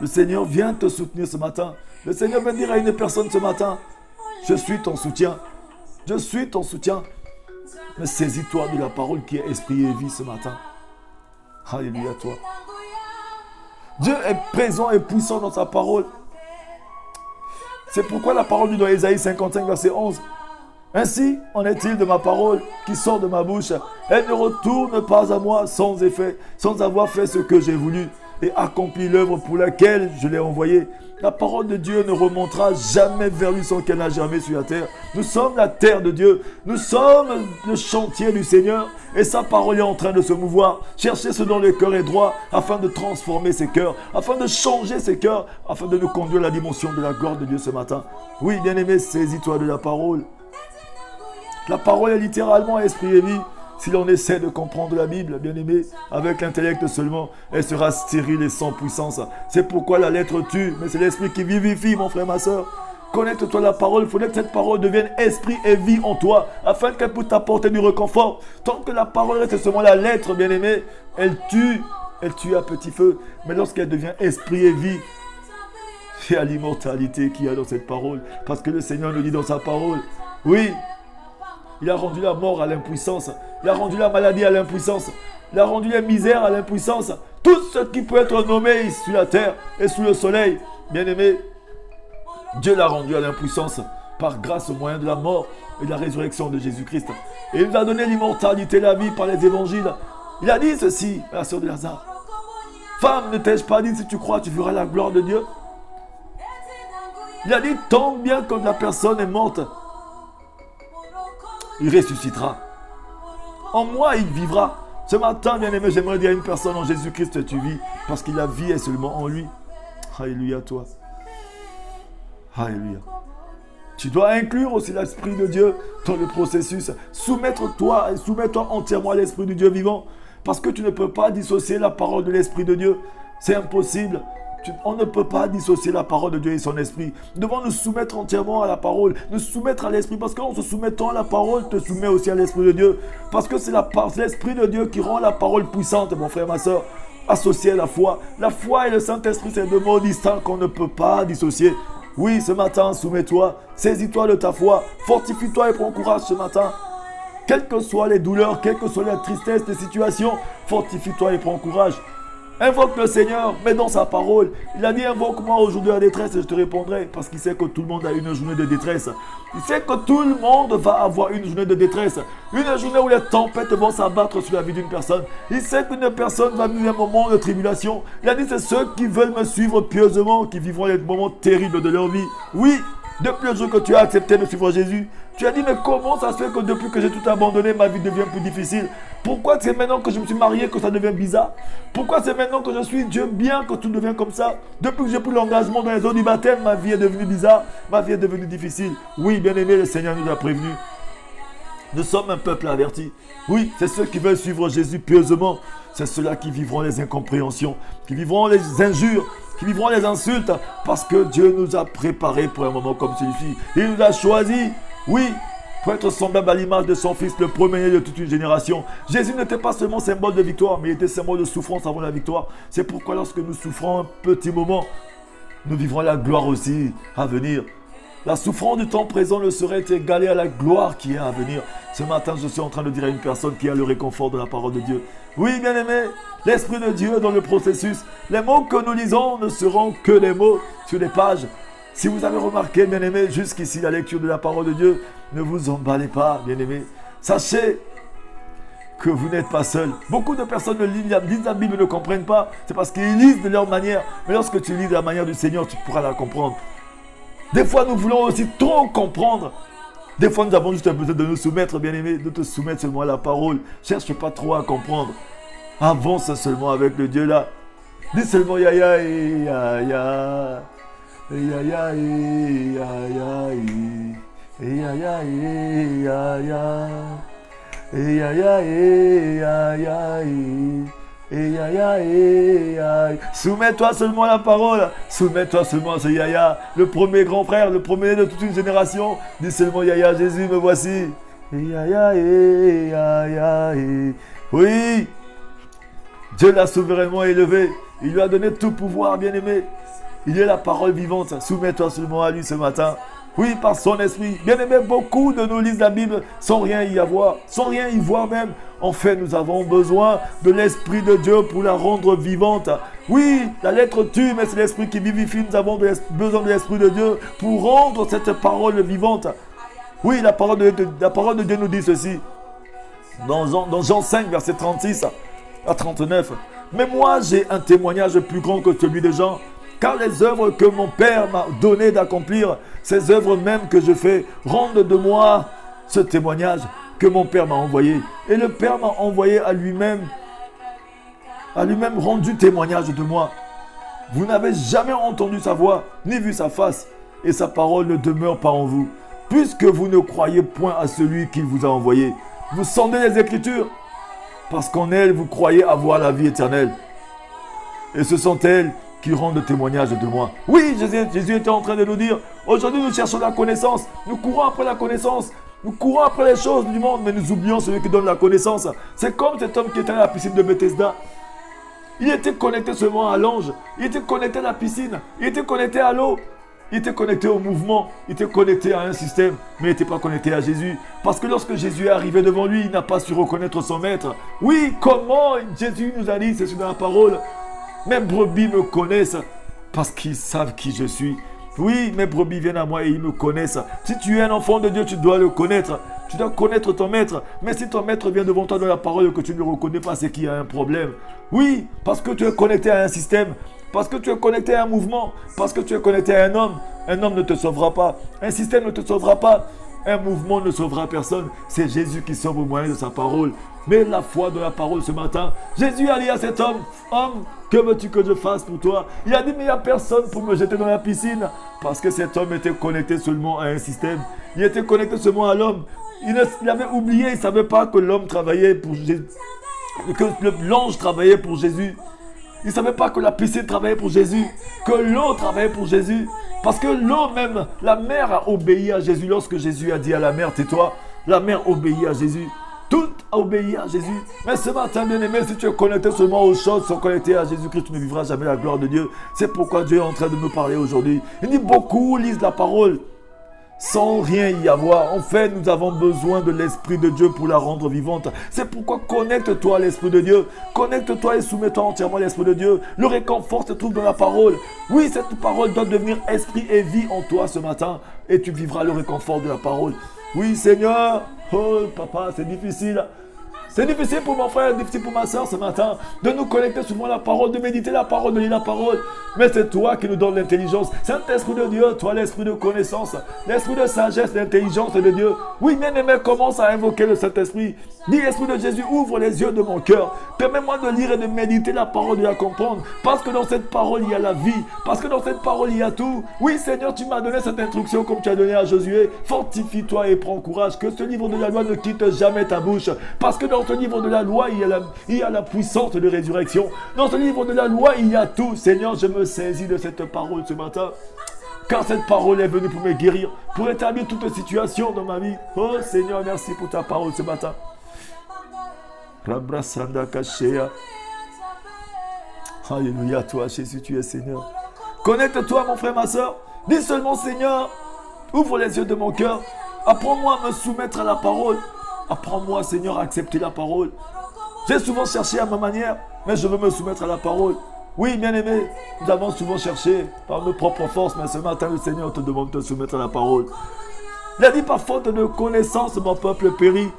Le Seigneur vient te soutenir ce matin. Le Seigneur vient dire à une personne ce matin, je suis ton soutien. Je suis ton soutien. Mais saisis-toi de la parole qui est esprit et vie ce matin. Alléluia toi. Dieu est présent et puissant dans sa parole. C'est pourquoi la parole dit dans Ésaïe 55, verset 11. Ainsi en est-il de ma parole qui sort de ma bouche. Elle ne retourne pas à moi sans effet, sans avoir fait ce que j'ai voulu et accompli l'œuvre pour laquelle je l'ai envoyée. La parole de Dieu ne remontera jamais vers lui sans qu'elle n'a jamais sur la terre. Nous sommes la terre de Dieu. Nous sommes le chantier du Seigneur. Et sa parole est en train de se mouvoir. Cherchez ce dont le cœur est droit afin de transformer ses cœurs, afin de changer ses cœurs, afin de nous conduire à la dimension de la gloire de Dieu ce matin. Oui, bien-aimé, saisis-toi de la parole. La parole est littéralement esprit et vie. Si l'on essaie de comprendre la Bible, bien-aimé, avec l'intellect seulement, elle sera stérile et sans puissance. C'est pourquoi la lettre tue, mais c'est l'esprit qui vivifie, mon frère, ma soeur. Connecte-toi à la parole, il faudrait que cette parole devienne esprit et vie en toi, afin qu'elle puisse t'apporter du réconfort. Tant que la parole reste seulement la lettre, bien-aimé, elle tue à petit feu. Mais lorsqu'elle devient esprit et vie, c'est à l'immortalité qu'il y a dans cette parole. Parce que le Seigneur nous dit dans sa parole, oui, il a rendu la mort à l'impuissance. Il a rendu la maladie à l'impuissance. Il a rendu les misères à l'impuissance. Tout ce qui peut être nommé sur la terre et sous le soleil, bien-aimé, Dieu l'a rendu à l'impuissance par grâce au moyen de la mort et de la résurrection de Jésus-Christ. Et il nous a donné l'immortalité, la vie par les évangiles. Il a dit ceci à la sœur de Lazare. Femme, ne t'ai-je pas dit, si tu crois, tu verras la gloire de Dieu. Il a dit, tant bien que la personne est morte, il ressuscitera. En moi, il vivra. Ce matin, bien-aimé, j'aimerais dire à une personne, en Jésus-Christ, tu vis, parce qu'il a vie est seulement en lui. Alléluia, toi. Alléluia. Tu dois inclure aussi l'Esprit de Dieu dans le processus. Soumettre-toi entièrement à l'Esprit de Dieu vivant, parce que tu ne peux pas dissocier la parole de l'Esprit de Dieu. C'est impossible. On ne peut pas dissocier la parole de Dieu et son esprit. Nous devons nous soumettre entièrement à la parole, nous soumettre à l'esprit, parce qu'en se soumettant à la parole, te soumets aussi à l'esprit de Dieu. Parce que c'est l'esprit de Dieu qui rend la parole puissante, mon frère, ma soeur, associée à la foi. La foi et le Saint-Esprit, c'est deux mots distincts qu'on ne peut pas dissocier. Oui, ce matin, soumets-toi, saisis-toi de ta foi, fortifie-toi et prends courage ce matin. Quelles que soient les douleurs, quelles que soient les tristesses, les situations, fortifie-toi et prends courage. Invoque le Seigneur, mets dans sa parole. Il a dit, invoque-moi au jour de la détresse et je te répondrai. Parce qu'il sait que tout le monde a une journée de détresse. Il sait que tout le monde va avoir une journée de détresse. Une journée où les tempêtes vont s'abattre sur la vie d'une personne. Il sait qu'une personne va vivre un moment de tribulation. Il a dit, c'est ceux qui veulent me suivre pieusement qui vivront les moments terribles de leur vie. Oui, depuis le jour que tu as accepté de suivre Jésus, tu as dit, mais comment ça se fait que depuis que j'ai tout abandonné, ma vie devient plus difficile? Pourquoi c'est maintenant que je me suis marié que ça devient bizarre? Pourquoi c'est maintenant que je suis Dieu bien que tout devient comme ça? Depuis que j'ai pris l'engagement dans les eaux du baptême, ma vie est devenue bizarre, ma vie est devenue difficile. Oui, bien aimé, le Seigneur nous a prévenus. Nous sommes un peuple averti. Oui, c'est ceux qui veulent suivre Jésus pieusement. C'est ceux-là qui vivront les incompréhensions, qui vivront les injures, qui vivront les insultes, parce que Dieu nous a préparés pour un moment comme celui-ci. Il nous a choisis. Oui, pour être semblable à l'image de son Fils, le premier de toute une génération. Jésus n'était pas seulement symbole de victoire, mais il était symbole de souffrance avant la victoire. C'est pourquoi lorsque nous souffrons un petit moment, nous vivrons la gloire aussi à venir. La souffrance du temps présent ne serait égalée à la gloire qui est à venir. Ce matin, je suis en train de dire à une personne qui a le réconfort de la parole de Dieu. Oui, bien-aimé, l'Esprit de Dieu dans le processus. Les mots que nous lisons ne seront que des mots sur les pages. Si vous avez remarqué, bien-aimé, jusqu'ici, la lecture de la parole de Dieu, ne vous emballez pas, bien-aimé. Sachez que vous n'êtes pas seul. Beaucoup de personnes lisent la Bible et ne comprennent pas. C'est parce qu'ils lisent de leur manière. Mais lorsque tu lis de la manière du Seigneur, tu pourras la comprendre. Des fois, nous voulons aussi trop comprendre. Des fois, nous avons juste besoin de nous soumettre, bien-aimé, de te soumettre seulement à la parole. Cherche pas trop à comprendre. Avance seulement avec le Dieu là. Dis seulement ya ya ya ya. Ya ya ya ya ya ya ya ya. Soumets-toi seulement à la parole. Soumets-toi seulement à ce Yaya, le premier grand frère, le premier de toute une génération. Dis seulement Yaya, Jésus, me voici. Oui, Dieu l'a souverainement élevé. Il lui a donné tout pouvoir, bien-aimé. Il est la parole vivante. Soumets-toi seulement à lui ce matin. Oui, par son esprit. Bien-aimé, beaucoup de nous lisent la Bible sans rien y avoir, sans rien y voir même. En fait, nous avons besoin de l'Esprit de Dieu pour la rendre vivante. Oui, la lettre tue, mais c'est l'Esprit qui vivifie. Nous avons besoin de l'Esprit de Dieu pour rendre cette parole vivante. Oui, la parole de Dieu nous dit ceci. Dans Jean 5, verset 36 à 39. Mais moi, j'ai un témoignage plus grand que celui de Jean. Car les œuvres que mon Père m'a donné d'accomplir, ces œuvres même que je fais, rendent de moi ce témoignage que mon Père m'a envoyé. Et le Père m'a envoyé à lui-même rendu témoignage de moi. Vous n'avez jamais entendu sa voix, ni vu sa face, et sa parole ne demeure pas en vous, puisque vous ne croyez point à celui qui vous a envoyé. Vous sondez les Écritures, parce qu'en elles, vous croyez avoir la vie éternelle. Et ce sont elles qui rendent témoignage de moi. Oui, Jésus était en train de nous dire, aujourd'hui nous cherchons la connaissance, nous courons après la connaissance, nous courons après les choses du monde, mais nous oublions celui qui donne la connaissance. C'est comme cet homme qui était à la piscine de Bethesda. Il était connecté seulement à l'ange, il était connecté à la piscine, il était connecté à l'eau, il était connecté au mouvement, il était connecté à un système, mais il n'était pas connecté à Jésus. Parce que lorsque Jésus est arrivé devant lui, il n'a pas su reconnaître son maître. Oui, comment Jésus nous a dit, c'est sur la parole. Mes brebis me connaissent parce qu'ils savent qui je suis. Oui, mes brebis viennent à moi et ils me connaissent. Si tu es un enfant de Dieu, tu dois le connaître. Tu dois connaître ton maître. Mais si ton maître vient devant toi dans la parole et que tu ne le reconnais pas, c'est qu'il y a un problème. Oui, parce que tu es connecté à un système. Parce que tu es connecté à un mouvement. Parce que tu es connecté à un homme. Un homme ne te sauvera pas. Un système ne te sauvera pas. Un mouvement ne sauvera personne. C'est Jésus qui sauve au moyen de sa parole. Mais la foi de la parole ce matin, Jésus a dit à cet homme, homme, que veux-tu que je fasse pour toi? Il a dit, mais il n'y a personne pour me jeter dans la piscine. Parce que cet homme était connecté seulement à un système. Il était connecté seulement à l'homme. Il avait oublié, il ne savait pas que l'homme travaillait pour Jésus, que l'ange travaillait pour Jésus. Ils ne savaient pas que la piscine travaillait pour Jésus, que l'eau travaillait pour Jésus. Parce que l'eau même, la mer a obéi à Jésus. Lorsque Jésus a dit à la mer, tais-toi, la mer obéit à Jésus. Tout a obéi à Jésus. Mais ce matin, bien-aimé, si tu es connecté seulement aux choses, sont connectées à Jésus-Christ, tu ne vivras jamais la gloire de Dieu. C'est pourquoi Dieu est en train de me parler aujourd'hui. Il dit, beaucoup lisent la parole sans rien y avoir. En fait, nous avons besoin de l'Esprit de Dieu pour la rendre vivante. C'est pourquoi connecte-toi à l'Esprit de Dieu. Connecte-toi et soumets-toi entièrement à l'Esprit de Dieu. Le réconfort se trouve dans la parole. Oui, cette parole doit devenir esprit et vie en toi ce matin. Et tu vivras le réconfort de la parole. Oui, Seigneur. Oh, papa, c'est difficile. C'est difficile pour mon frère, difficile pour ma soeur ce matin de nous connecter souvent à la parole, de méditer la parole, de lire la parole. Mais c'est toi qui nous donnes l'intelligence. Saint-Esprit de Dieu, toi l'esprit de connaissance, l'esprit de sagesse, l'intelligence de Dieu. Oui, bien-aimé, commence à invoquer le Saint-Esprit. Dis, Esprit de Jésus, ouvre les yeux de mon cœur. Permets-moi de lire et de méditer la parole, de la comprendre. Parce que dans cette parole, il y a la vie. Parce que dans cette parole, il y a tout. Oui, Seigneur, tu m'as donné cette instruction comme tu as donné à Josué. Fortifie-toi et prends courage. Que ce livre de la loi ne quitte jamais ta bouche. Parce que dans ce livre de la loi, il y a la puissance de résurrection. Dans ce livre de la loi, il y a tout. Seigneur, je me saisis de cette parole ce matin. Car cette parole est venue pour me guérir, pour établir toute situation dans ma vie. Oh Seigneur, merci pour ta parole ce matin. Alléluia, toi Jésus, tu es Seigneur. Connecte-toi mon frère, ma soeur. Dis seulement Seigneur, ouvre les yeux de mon cœur. Apprends-moi à me soumettre à la parole. Apprends-moi Seigneur à accepter la parole. J'ai souvent cherché à ma manière, mais je veux me soumettre à la parole. Oui, bien-aimé, nous avons souvent cherché par nos propres forces, mais ce matin le Seigneur te demande de te soumettre à la parole. Il a dit par faute de connaissance, mon peuple périt.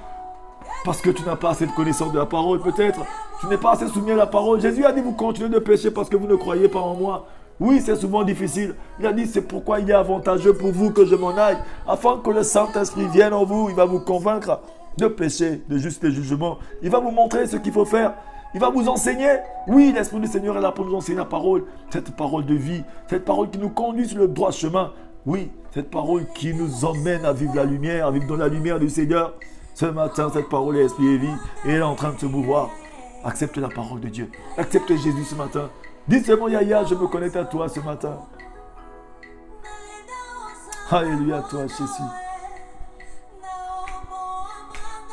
Parce que tu n'as pas assez de connaissance de la parole, peut-être. Tu n'es pas assez soumis à la parole. Jésus a dit, vous continuez de pécher parce que vous ne croyez pas en moi. Oui, c'est souvent difficile. Il a dit, c'est pourquoi il est avantageux pour vous que je m'en aille. Afin que le Saint-Esprit vienne en vous. Il va vous convaincre de péché, de juste jugement. Il va vous montrer ce qu'il faut faire. Il va vous enseigner. Oui, l'Esprit du Seigneur est là pour nous enseigner la parole. Cette parole de vie. Cette parole qui nous conduit sur le droit chemin. Oui, cette parole qui nous emmène à vivre la lumière, à vivre dans la lumière du Seigneur. Ce matin, cette parole est esprit et vie et elle est en train de se mouvoir. Accepte la parole de Dieu. Accepte Jésus ce matin. Dis seulement Yahya, je me connecte à toi ce matin. Alléluia, toi Jésus.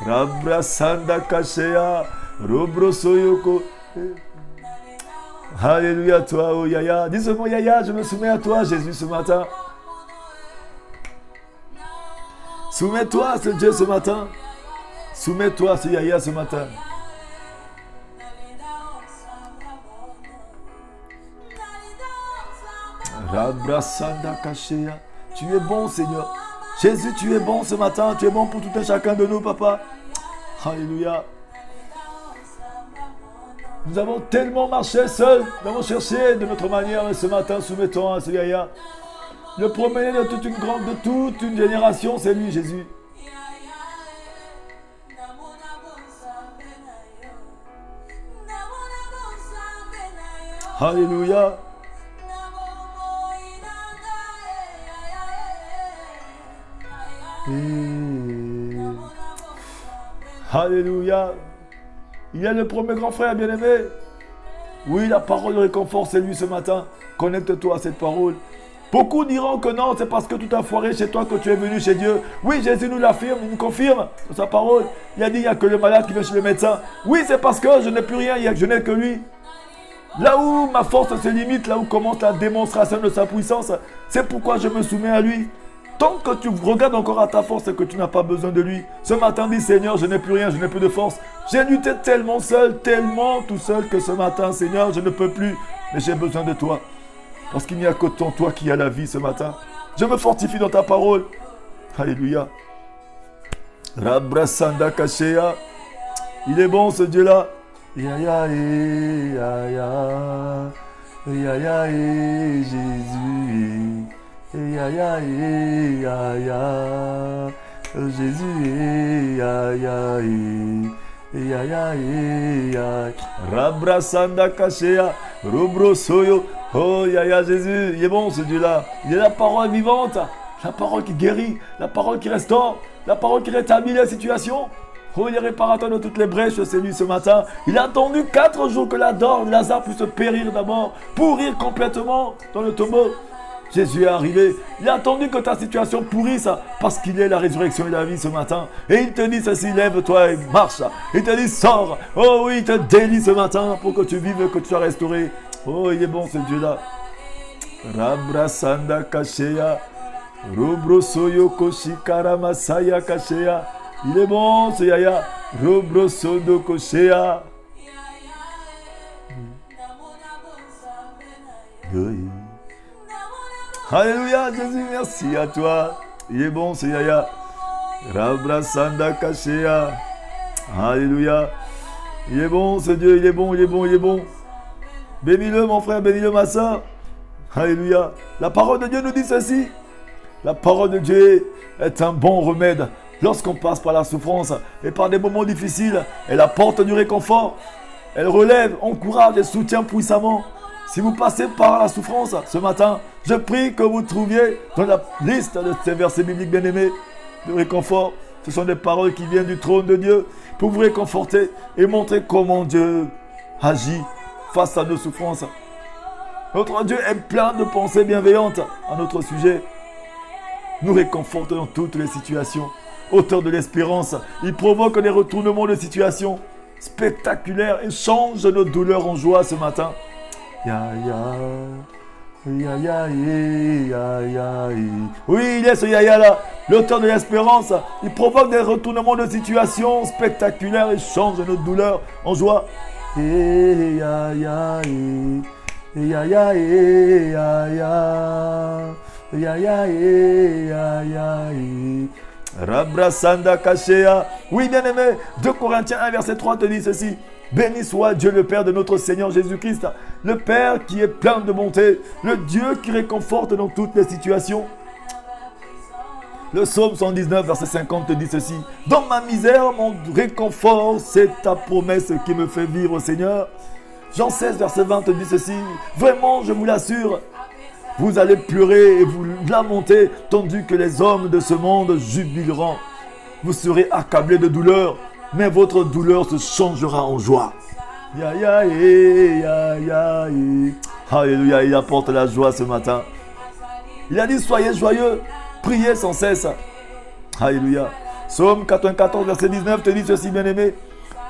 Rabrasanda Kashea, Robro Soyoko. Alléluia, toi, oh Yahya. Dis seulement Yahya, je me soumets à toi Jésus ce matin. Soumets-toi à ce Dieu ce matin. Soumets-toi à ce Yahya ce matin. Rabrasanda Kashea. Tu es bon, Seigneur. Jésus, tu es bon ce matin. Tu es bon pour tout un chacun de nous, papa. Alléluia. Nous avons tellement marché seuls. Nous avons cherché de notre manière. Mais ce matin, soumettons à ce Yahya. Le premier de toute une génération, c'est lui, Jésus. Alléluia. Alléluia. Il est le premier grand frère bien-aimé. Oui, la parole de réconfort, c'est lui ce matin. Connecte-toi à cette parole. Beaucoup diront que non, c'est parce que tout a foiré chez toi que tu es venu chez Dieu. Oui, Jésus nous l'affirme, il nous confirme dans sa parole. Il a dit, il n'y a que le malade qui vient chez le médecin. Oui, c'est parce que je n'ai plus rien, je n'ai que lui. Là où ma force se limite, là où commence la démonstration de sa puissance, c'est pourquoi je me soumets à lui. Tant que tu regardes encore à ta force et que tu n'as pas besoin de lui, ce matin dis Seigneur, je n'ai plus rien, je n'ai plus de force. J'ai lutté tellement seul, tellement tout seul que ce matin, Seigneur, je ne peux plus, mais j'ai besoin de toi. Parce qu'il n'y a que toi qui as la vie ce matin. Je me fortifie dans ta parole. Alléluia. Rabrasanda Kashea. Il est bon ce Dieu-là. Ya ya ya ya. Ya ya Jésus. Ya ya ya ya. Jésus ya ya ya ya ya. Rabrasanda Kashea. Robro Soyo. Oh, Yahya Jésus, il est bon ce Dieu-là. Il est la parole vivante, la parole qui guérit, la parole qui restaure, la parole qui rétablit la situation. Oh, il est réparateur de toutes les brèches, c'est lui ce matin. Il a attendu 4 jours que Lazare puisse périr d'abord, pourrir complètement dans le tombeau. Jésus est arrivé. Il a attendu que ta situation pourrisse parce qu'il est la résurrection et la vie ce matin. Et il te dit ceci, lève-toi et marche. Il te dit sors. Oh oui, il te délie ce matin pour que tu vives, que tu sois restauré. Oh, il est bon ce Dieu-là. Rabrasanda Kasheya. Robrosoyo Koshikara Masaya Kasheya. Il est bon ce Yaya. Robrosodo Koshea. Oui. Alléluia, Jésus, merci à toi. Il est bon, ce Yaya. Rabrasanda Kashea. Alléluia. Il est bon, ce Dieu, il est bon, il est bon, il est bon. Bénis-le, mon frère, bénis-le, ma soeur. Alléluia. La parole de Dieu nous dit ceci. La parole de Dieu est un bon remède. Lorsqu'on passe par la souffrance et par des moments difficiles, elle apporte du réconfort. Elle relève, encourage et soutient puissamment. Si vous passez par la souffrance ce matin, je prie que vous trouviez dans la liste de ces versets bibliques bien-aimés de réconfort. Ce sont des paroles qui viennent du trône de Dieu pour vous réconforter et montrer comment Dieu agit face à nos souffrances. Notre Dieu est plein de pensées bienveillantes à notre sujet. Nous réconforte dans toutes les situations. Auteur de l'espérance, il provoque des retournements de situation spectaculaires et change nos douleurs en joie ce matin. Ya ya, ya ya ya ya. Oui, il est ce Yaya là, l'auteur de l'espérance. Il provoque des retournements de situation spectaculaires et change nos douleurs en joie. Ya ya ya ya ya ya ya ya. Rabrasanda Kashea. Oui, bien-aimé, 2 Corinthiens 1, verset 3 te dit ceci. Béni soit Dieu le Père de notre Seigneur Jésus-Christ, le Père qui est plein de bonté, le Dieu qui réconforte dans toutes les situations. Le psaume 119, verset 50 te dit ceci. Dans ma misère, mon réconfort, c'est ta promesse qui me fait vivre, Seigneur. Jean 16, verset 20 te dit ceci. Vraiment, je vous l'assure, vous allez pleurer et vous lamenter, tandis que les hommes de ce monde jubileront. Vous serez accablés de douleur, mais votre douleur se changera en joie. Ya ya ya ya. Alléluia, il apporte la joie ce matin. Il a dit soyez joyeux, priez sans cesse. Alléluia. Psaume 94, verset 19 te dit ceci, bien-aimé.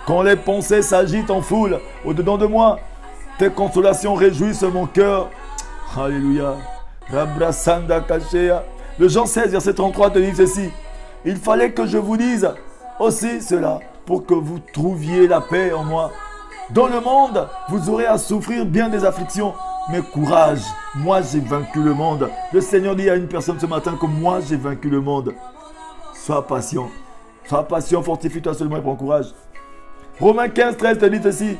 Quand les pensées s'agitent en foule au-dedans de moi, tes consolations réjouissent mon cœur. Alléluia. Rabrasanda Kashea. Le Jean 16, verset 33 te dit ceci. Il fallait que je vous dise aussi cela pour que vous trouviez la paix en moi. Dans le monde, vous aurez à souffrir bien des afflictions. Mais courage, moi j'ai vaincu le monde. Le Seigneur dit à une personne ce matin que moi j'ai vaincu le monde. Sois patient. Sois patient, fortifie-toi seulement et prends courage. Romains 15, 13 te dit ceci.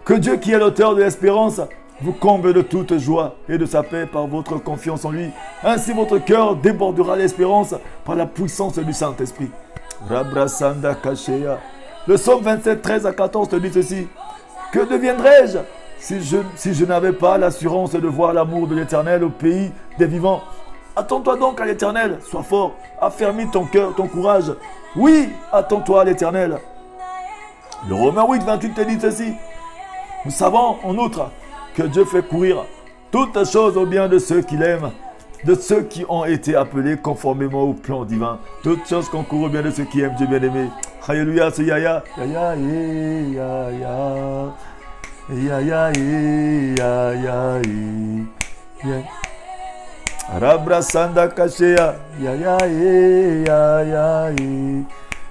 Que Dieu qui est l'auteur de l'espérance vous comble de toute joie et de sa paix par votre confiance en lui. Ainsi votre cœur débordera l'espérance par la puissance du Saint-Esprit. Rabrasanda Kashea. Le psaume 27, 13 à 14 te dit ceci. Que deviendrais-je si je n'avais pas l'assurance de voir l'amour de l'Éternel au pays des vivants? Attends-toi donc à l'Éternel, sois fort, affermis ton cœur, ton courage. Oui, attends-toi à l'Éternel. Le Romains 8, 28 te dit ceci. Nous savons en outre que Dieu fait courir toutes choses au bien de ceux qu'il aime, de ceux qui ont été appelés conformément au plan divin. Toutes choses concourent au bien de ceux qui aiment Dieu bien-aimé. Alléluia, c'est Yaya. Yaya, Yaya. Yaya, Yaya, Yaya. Rabrasanda Kashea. Yaya, Yaya,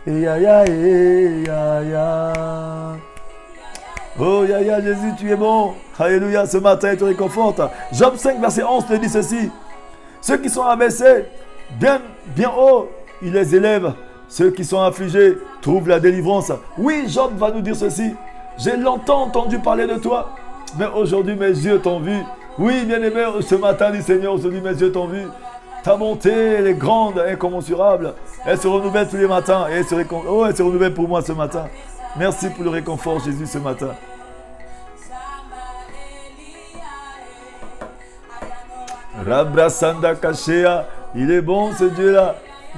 Yaya, Yaya. Oh Yaya, Jésus, tu es bon. Alléluia, ce matin, il te réconforte. Job 5, verset 11 te dit ceci. Ceux qui sont abaissés, bien haut, il les élève. Ceux qui sont affligés trouvent la délivrance. Oui, Job va nous dire ceci. J'ai longtemps entendu parler de toi, mais aujourd'hui mes yeux t'ont vu. Oui, bien-aimé, ce matin, dit Seigneur, aujourd'hui mes yeux t'ont vu. Ta bonté, elle est grande, incommensurable. Elle se renouvelle tous les matins. Et elle se renouvelle pour moi ce matin. Merci pour le réconfort, Jésus, ce matin. Rabrasanda Kashea. Il est bon, ce Dieu-là.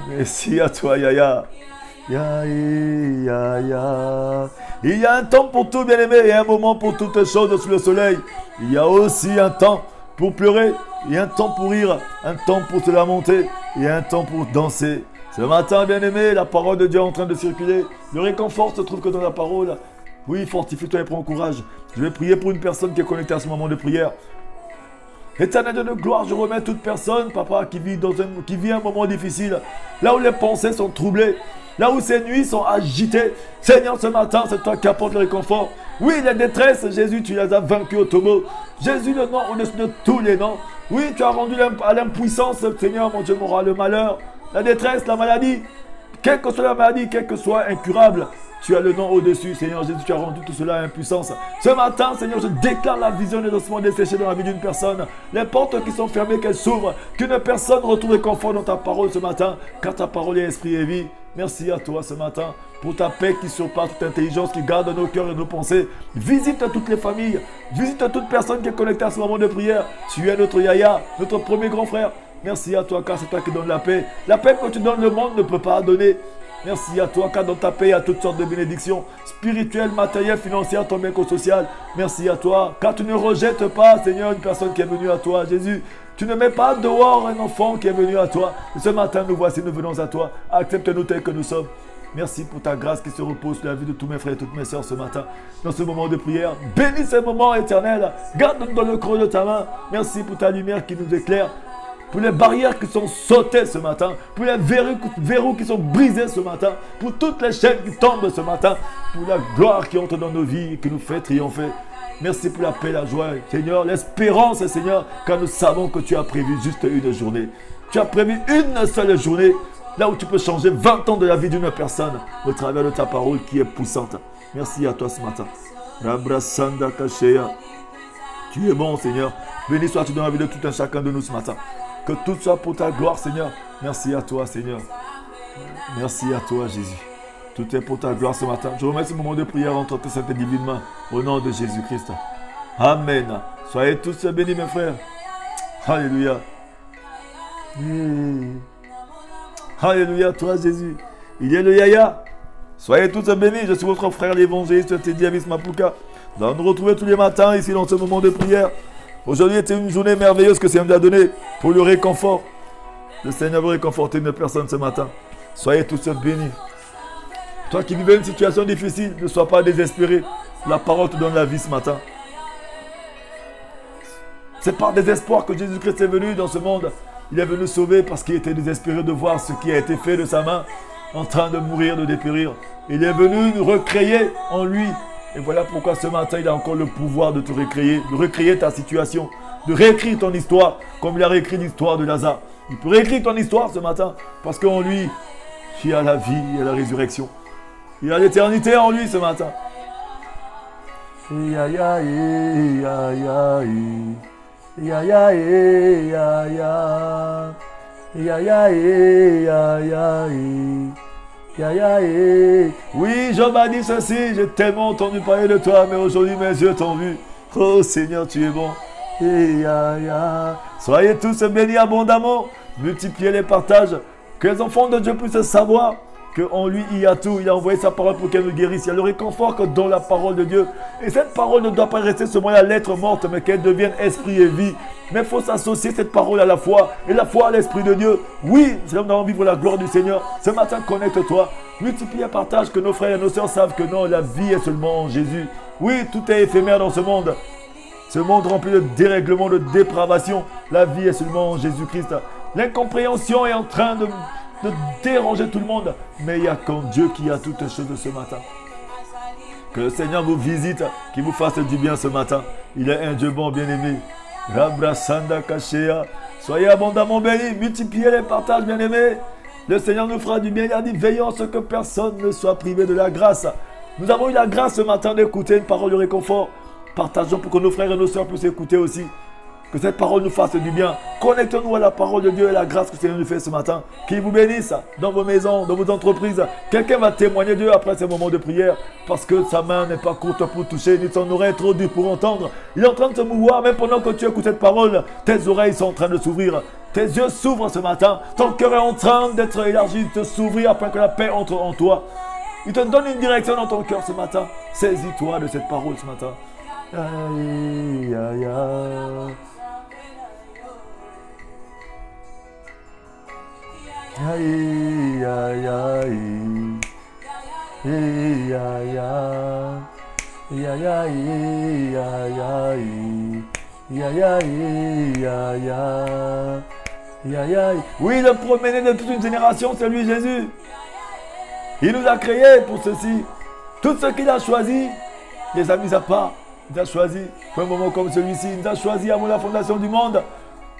Merci à toi, Yaya. Ya, ya, ya. Il y a un temps pour tout, bien-aimé, et un moment pour toutes choses sous le soleil. Il y a aussi un temps pour pleurer, il y a un temps pour rire, un temps pour se lamenter, et un temps pour danser. Ce matin, bien-aimé, la parole de Dieu est en train de circuler. Le réconfort se trouve que dans la parole. Oui, fortifie-toi et prends courage. Je vais prier pour une personne qui est connectée à ce moment de prière. Éternel Dieu de gloire, je remets toute personne, papa, qui vit un moment difficile, là où les pensées sont troublées, là où ses nuits sont agitées. Seigneur, ce matin, c'est toi qui apportes le réconfort. Oui, les détresses, Jésus, tu les as vaincues au tombeau. Jésus, le nom au-dessus de tous les noms. Oui, tu as rendu à l'impuissance, Seigneur, mon Dieu, le malheur, la détresse, la maladie. Quelle que soit la maladie, quelle que soit incurable, tu as le nom au-dessus, Seigneur Jésus, tu as rendu tout cela à impuissance. Ce matin, Seigneur, je déclare la vision des ossements desséchés dans la vie d'une personne. Les portes qui sont fermées, qu'elles s'ouvrent. Qu'une personne retrouve le confort dans ta parole ce matin, car ta parole est esprit et vie. Merci à toi ce matin pour ta paix qui surpasse toute intelligence, qui garde nos cœurs et nos pensées. Visite toutes les familles, visite toute personne qui est connectée à ce moment de prière. Tu es notre Yaya, notre premier grand frère. Merci à toi, car c'est toi qui donnes la paix. La paix que tu donnes, le monde ne peut pas donner. Merci à toi, car dans ta paix, il y a toutes sortes de bénédictions spirituelles, matérielles, financières, tant bien qu'au social. Merci à toi, car tu ne rejettes pas, Seigneur, une personne qui est venue à toi, Jésus. Tu ne mets pas dehors un enfant qui est venu à toi. Et ce matin, nous voici, nous venons à toi. Accepte-nous tels que nous sommes. Merci pour ta grâce qui se repose sur la vie de tous mes frères et toutes mes sœurs ce matin, dans ce moment de prière. Bénis ces moments éternels. Garde-nous dans le creux de ta main. Merci pour ta lumière qui nous éclaire. Pour les barrières qui sont sautées ce matin, pour les verrous qui sont brisés ce matin, pour toutes les chaînes qui tombent ce matin, pour la gloire qui entre dans nos vies et qui nous fait triompher. Merci pour la paix, la joie, Seigneur, l'espérance, Seigneur, car nous savons que tu as prévu juste une journée. Tu as prévu une seule journée, là où tu peux changer 20 ans de la vie d'une personne au travers de ta parole qui est poussante. Merci à toi ce matin. Rabrasanda Kashea. Tu es bon, Seigneur. Béni sois-tu dans la vie de tout un chacun de nous ce matin. Que tout soit pour ta gloire, Seigneur. Merci à toi, Seigneur. Merci à toi, Jésus. Tout est pour ta gloire ce matin. Je remets ce moment de prière entre tes saintes et divines mains. Au nom de Jésus-Christ. Amen. Soyez tous bénis, mes frères. Alléluia. Alléluia, toi, Jésus. Il est le Yaya. Soyez tous bénis. Je suis votre frère, l'évangéliste Teddy Avis Mapuka. Nous allons nous retrouver tous les matins ici dans ce moment de prière. Aujourd'hui était une journée merveilleuse que le Seigneur nous a donnée pour le réconfort. Le Seigneur veut réconforter une personne ce matin. Soyez tous bénis. Toi qui vivais une situation difficile, ne sois pas désespéré. La parole te donne la vie ce matin. C'est par désespoir que Jésus-Christ est venu dans ce monde. Il est venu sauver parce qu'il était désespéré de voir ce qui a été fait de sa main, en train de mourir, de dépérir. Il est venu nous recréer en lui. Et voilà pourquoi ce matin, il a encore le pouvoir de te recréer, de recréer ta situation, de réécrire ton histoire, comme il a réécrit l'histoire de Lazare. Il peut réécrire ton histoire ce matin, parce qu'en lui, il y a la vie, il y a la résurrection. Il y a l'éternité en lui ce matin. Oui, Job a dit ceci, j'ai tellement entendu parler de toi, mais aujourd'hui mes yeux t'ont vu. Oh Seigneur, tu es bon. Soyez tous bénis abondamment, multipliez les partages, que les enfants de Dieu puissent savoir qu'en lui il y a tout. Il a envoyé sa parole pour qu'elle nous guérisse. Il y a le réconfort que dans la parole de Dieu. Et cette parole ne doit pas rester seulement la lettre morte, mais qu'elle devienne esprit et vie. Mais il faut s'associer cette parole à la foi, et la foi à l'esprit de Dieu. Oui, nous allons vivre la gloire du Seigneur. Ce matin, connecte-toi, multiplie et partage, que nos frères et nos sœurs savent que non, la vie est seulement en Jésus. Oui, tout est éphémère dans ce monde. Ce monde rempli de dérèglements, de dépravation. La vie est seulement en Jésus-Christ. L'incompréhension est en train de déranger tout le monde. Mais il n'y a qu'en Dieu qui a toutes choses ce matin. Que le Seigneur vous visite, qu'il vous fasse du bien ce matin. Il est un Dieu bon, bien-aimé. Rabrasanda Kashea. Soyez abondamment bénis, multipliez les partages, bien-aimés. Le Seigneur nous fera du bien. Il a dit, veillons à ce que personne ne soit privé de la grâce. Nous avons eu la grâce ce matin d'écouter une parole de réconfort. Partageons pour que nos frères et nos sœurs puissent écouter aussi. Que cette parole nous fasse du bien. Connectons-nous à la parole de Dieu et à la grâce que le Seigneur nous fait ce matin. Qu'il vous bénisse dans vos maisons, dans vos entreprises. Quelqu'un va témoigner Dieu après ces moments de prière. Parce que sa main n'est pas courte pour toucher, ni son oreille trop dure pour entendre. Il est en train de se mouvoir, même pendant que tu écoutes cette parole. Tes oreilles sont en train de s'ouvrir. Tes yeux s'ouvrent ce matin. Ton cœur est en train d'être élargi, de s'ouvrir afin que la paix entre en toi. Il te donne une direction dans ton cœur ce matin. Saisis-toi de cette parole ce matin. Aïe, aïe, aïe. Aïe, aïe, aïe. Aïe, aïe, aïe. Aïe, aïe, aïe, aïe, aïe, aïe, aïe, aïe, aïe. Oui, le premier-né de toute une génération, c'est lui Jésus. Il nous a créés pour ceci. Tout ce qu'il a choisi, il les a mis à part. Il nous a choisi pour un moment comme celui-ci. Il nous a choisi avant la fondation du monde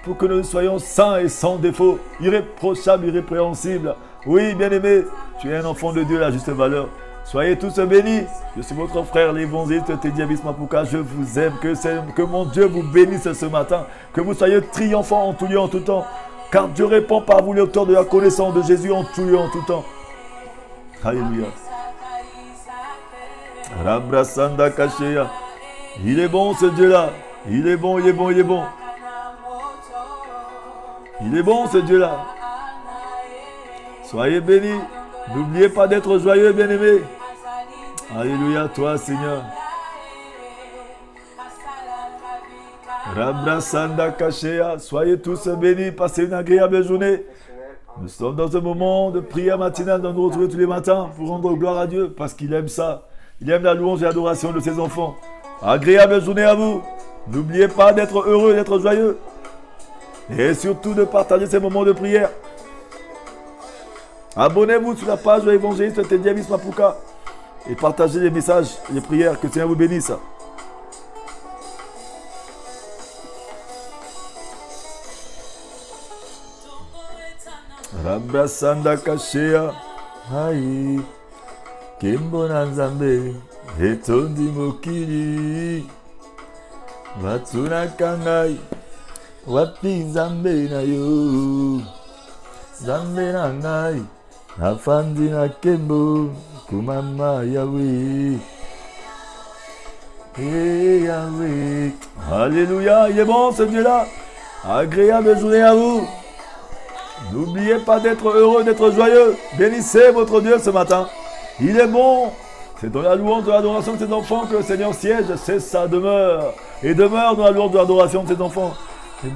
pour que nous soyons saints et sans défaut, irréprochables, irrépréhensibles. Oui, bien-aimé, tu es un enfant de Dieu à juste valeur. Soyez tous bénis. Je suis votre frère, l'évangéliste Teddy Abyss Mapuka. Je vous aime. Que mon Dieu vous bénisse ce matin. Que vous soyez triomphants en tout lieu, en tout temps. Car Dieu répond par vous, l'auteur de la connaissance de Jésus, en tout lieu, en tout temps. Alléluia. Rabrasanda Kashea. Il est bon ce Dieu-là. Il est bon, il est bon, il est bon. Il est bon ce Dieu-là. Soyez bénis. N'oubliez pas d'être joyeux, bien-aimés. Alléluia, toi, Seigneur. Rabrasanda Kashea. Soyez tous bénis. Passez une agréable journée. Nous sommes dans un moment de prière matinale dans nous retrouver tous les matins pour rendre gloire à Dieu parce qu'il aime ça. Il aime la louange et l'adoration de ses enfants. Agréable journée à vous. N'oubliez pas d'être heureux, d'être joyeux. Et surtout de partager ces moments de prière. Abonnez-vous sur la page de l'évangéliste Teddy Abyss Mapuka et partagez les messages, les prières. Que le Seigneur vous bénisse. Rabrasanda Kashea. Aïe. Kimbona Nzambe. Etondi mokili. Watuna kangai. Wapi Nzambe na yo. Nzambe na ngai. Afandi na kembo. Kumama Yahweh. Et Yahweh. Alléluia. Il est bon ce Dieu-là. Agréable journée à vous. N'oubliez pas d'être heureux, d'être joyeux. Bénissez votre Dieu ce matin. Il est bon. C'est dans la louange de l'adoration de ses enfants que le Seigneur siège. C'est sa demeure. Et demeure dans la louange de l'adoration de ses enfants. Il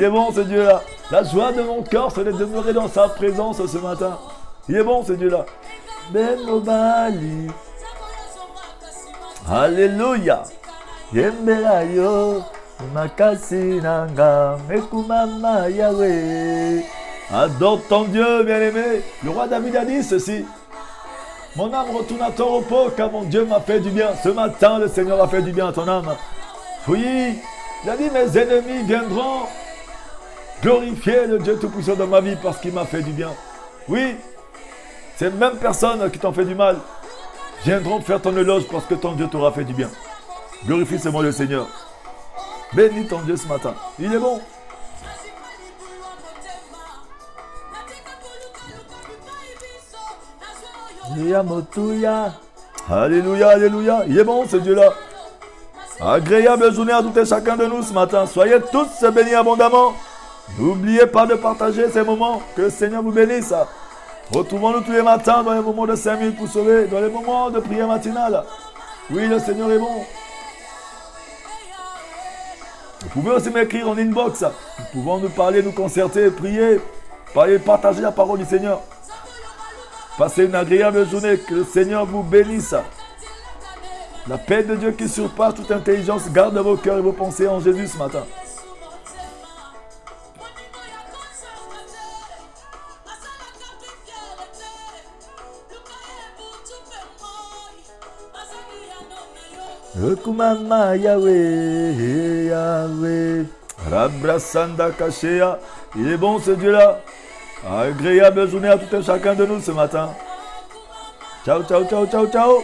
est bon ce Dieu-là. La joie de mon cœur, c'est de demeurer dans sa présence ce matin. Il est bon ce Dieu-là. Alléluia. Adore ton Dieu, bien-aimé. Le roi David a dit ceci. Mon âme retourne à ton repos car mon Dieu m'a fait du bien. Ce matin, le Seigneur a fait du bien à ton âme. Oui, il a dit mes ennemis viendront glorifier le Dieu Tout-Puissant dans ma vie parce qu'il m'a fait du bien. Oui, ces mêmes personnes qui t'ont fait du mal viendront faire ton éloge parce que ton Dieu t'aura fait du bien. Glorifie seulement le Seigneur. Bénis ton Dieu ce matin. Il est bon. Alléluia, alléluia. Il est bon ce Dieu-là. Agréable journée à tout et chacun de nous ce matin. Soyez tous bénis abondamment. N'oubliez pas de partager ces moments. Que le Seigneur vous bénisse. Retrouvons-nous tous les matins dans les moments de 5 minutes pour sauver, dans les moments de prière matinale. Oui, le Seigneur est bon. Vous pouvez aussi m'écrire en inbox. Nous pouvons nous parler, nous concerter, prier, parler, partager la parole du Seigneur. Passez une agréable journée. Que le Seigneur vous bénisse. La paix de Dieu qui surpasse toute intelligence garde vos cœurs et vos pensées en Jésus ce matin. Kumama Yahweh, Yahweh. Rabrasanda Kashea. Il est bon ce Dieu-là. Agréable journée à tout un chacun de nous ce matin. Ciao, ciao, ciao, ciao, ciao.